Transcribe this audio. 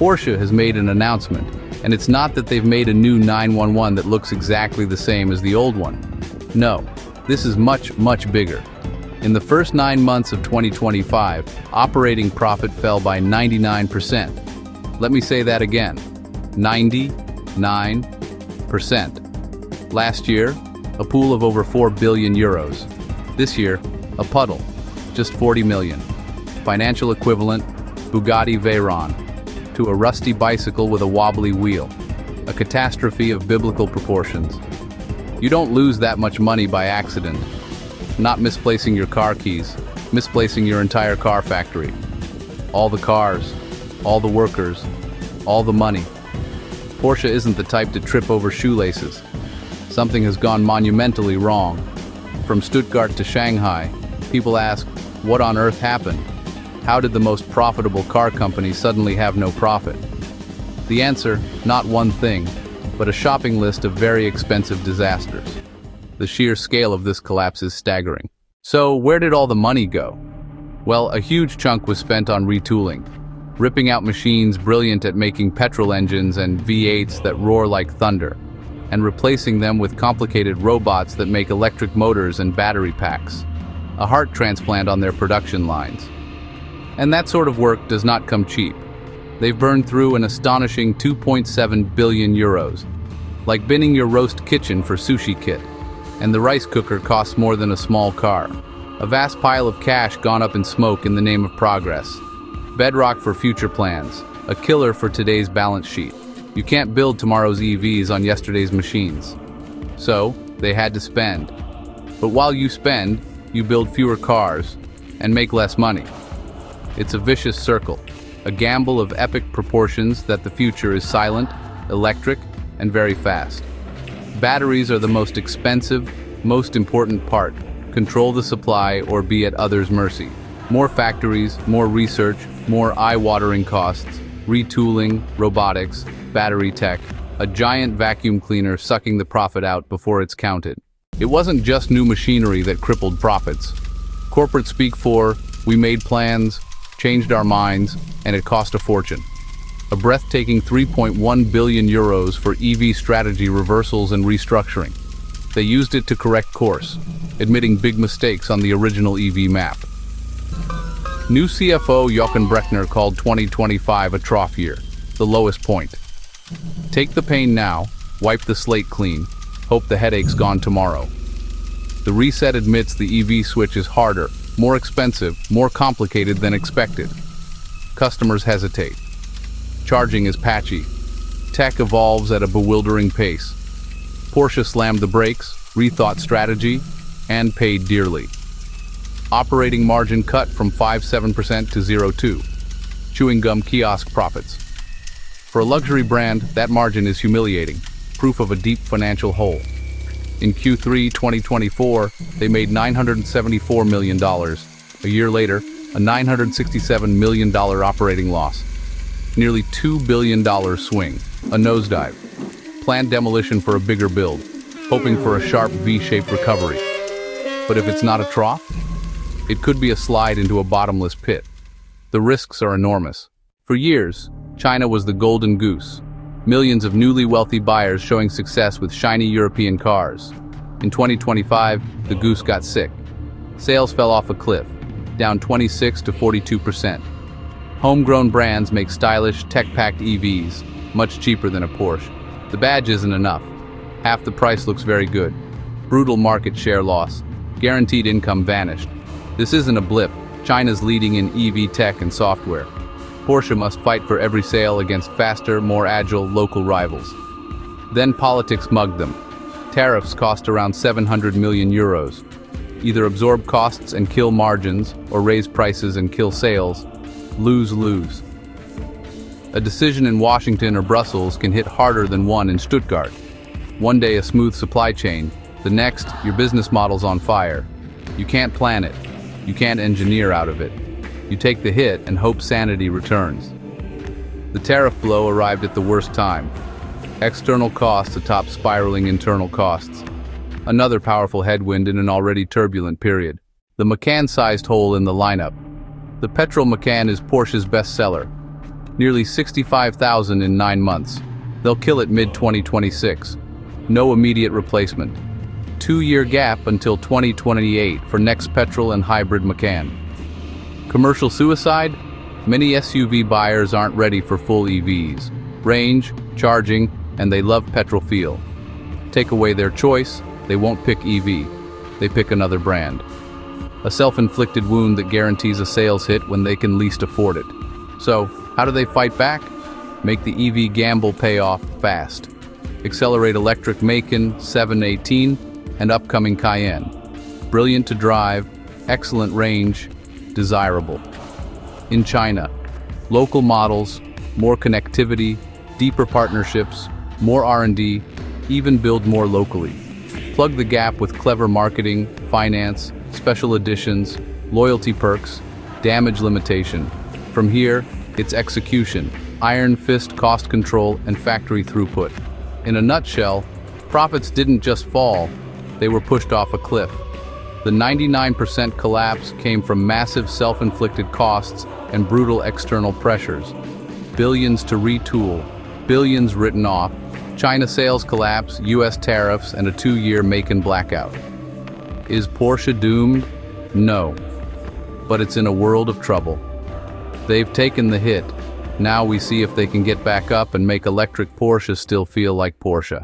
Porsche has made an announcement, and it's not that they've made a new 911 that looks exactly the same as the old one. No, this is much, much bigger. In the first 9 months of 2025, operating profit fell by 99%. Let me say that again, 99%. Last year, a pool of over 4 billion euros. This year, a puddle, just 40 million. Financial equivalent, Bugatti Veyron, to a rusty bicycle with a wobbly wheel. A catastrophe of biblical proportions. You don't lose that much money by accident. Not misplacing your car keys, misplacing your entire car factory. All the cars, all the workers, all the money. Porsche isn't the type to trip over shoelaces. Something has gone monumentally wrong. From Stuttgart to Shanghai, people ask, what on earth happened? How did the most profitable car company suddenly have no profit? The answer, not one thing, but a shopping list of very expensive disasters. The sheer scale of this collapse is staggering. So, where did all the money go? Well, a huge chunk was spent on retooling, ripping out machines brilliant at making petrol engines and V8s that roar like thunder, and replacing them with complicated robots that make electric motors and battery packs. A heart transplant on their production lines. And that sort of work does not come cheap. They've burned through an astonishing 2.7 billion euros, like binning your roast kitchen for sushi kit. And the rice cooker costs more than a small car. A vast pile of cash gone up in smoke in the name of progress. Bedrock for future plans, a killer for today's balance sheet. You can't build tomorrow's EVs on yesterday's machines. So, they had to spend. But while you spend, you build fewer cars and make less money. It's a vicious circle, a gamble of epic proportions that the future is silent, electric, and very fast. Batteries are the most expensive, most important part. Control the supply or be at others' mercy. More factories, more research, more eye-watering costs, retooling, robotics, battery tech, a giant vacuum cleaner sucking the profit out before it's counted. It wasn't just new machinery that crippled profits. Corporate speak for, we made plans, changed our minds, and it cost a fortune. A breathtaking 3.1 billion euros for EV strategy reversals and restructuring. They used it to correct course, admitting big mistakes on the original EV map. New CFO Jochen Brechner called 2025 a trough year, the lowest point. Take the pain now, wipe the slate clean, hope the headache's gone tomorrow. The reset admits the EV switch is harder, more expensive, more complicated than expected. Customers hesitate. Charging is patchy. Tech evolves at a bewildering pace. Porsche slammed the brakes, rethought strategy, and paid dearly. Operating margin cut from 5.7% to 0.2%. Chewing gum kiosk profits. For a luxury brand, that margin is humiliating, proof of a deep financial hole. In Q3 2024, they made $974 million. A year later, a $967 million operating loss. Nearly $2 billion swing, a nosedive. Planned demolition for a bigger build, hoping for a sharp V-shaped recovery. But if it's not a trough, it could be a slide into a bottomless pit. The risks are enormous. For years, China was the golden goose. Millions of newly wealthy buyers showing success with shiny European cars. In 2025, the goose got sick. Sales fell off a cliff, down 26 to 42%. Homegrown brands make stylish, tech-packed EVs, much cheaper than a Porsche. The badge isn't enough. Half the price looks very good. Brutal market share loss. Guaranteed income vanished. This isn't a blip. China's leading in EV tech and software. Porsche must fight for every sale against faster, more agile local rivals. Then politics mugged them. Tariffs cost around 700 million euros. Either absorb costs and kill margins, or raise prices and kill sales. Lose-lose. A decision in Washington or Brussels can hit harder than one in Stuttgart. One day a smooth supply chain, the next your business model's on fire. You can't plan it. You can't engineer out of it. You take the hit and hope sanity returns. The tariff blow arrived at the worst time. External costs atop spiraling internal costs. Another powerful headwind in an already turbulent period. The Macan-sized hole in the lineup. The petrol Macan is Porsche's best seller. Nearly 65,000 in 9 months. They'll kill it mid-2026. No immediate replacement. 2-year gap until 2028 for next petrol and hybrid Macan. Commercial suicide? Many SUV buyers aren't ready for full EVs. Range, charging, and they love petrol feel. Take away their choice, they won't pick EV. They pick another brand. A self-inflicted wound that guarantees a sales hit when they can least afford it. So, how do they fight back? Make the EV gamble pay off fast. Accelerate electric Macan, 718, and upcoming Cayenne. Brilliant to drive, excellent range, desirable. In China, local models, more connectivity, deeper partnerships, more R&D, even build more locally. Plug the gap with clever marketing, finance, special editions, loyalty perks, damage limitation. From here, it's execution, iron fist cost control, and factory throughput. In a nutshell, profits didn't just fall, they were pushed off a cliff. The 99% collapse came from massive self-inflicted costs and brutal external pressures. Billions to retool, billions written off, China sales collapse, US tariffs, and a 2-year Macan blackout. Is Porsche doomed? No. But it's in a world of trouble. They've taken the hit. Now we see if they can get back up and make electric Porsche still feel like Porsche.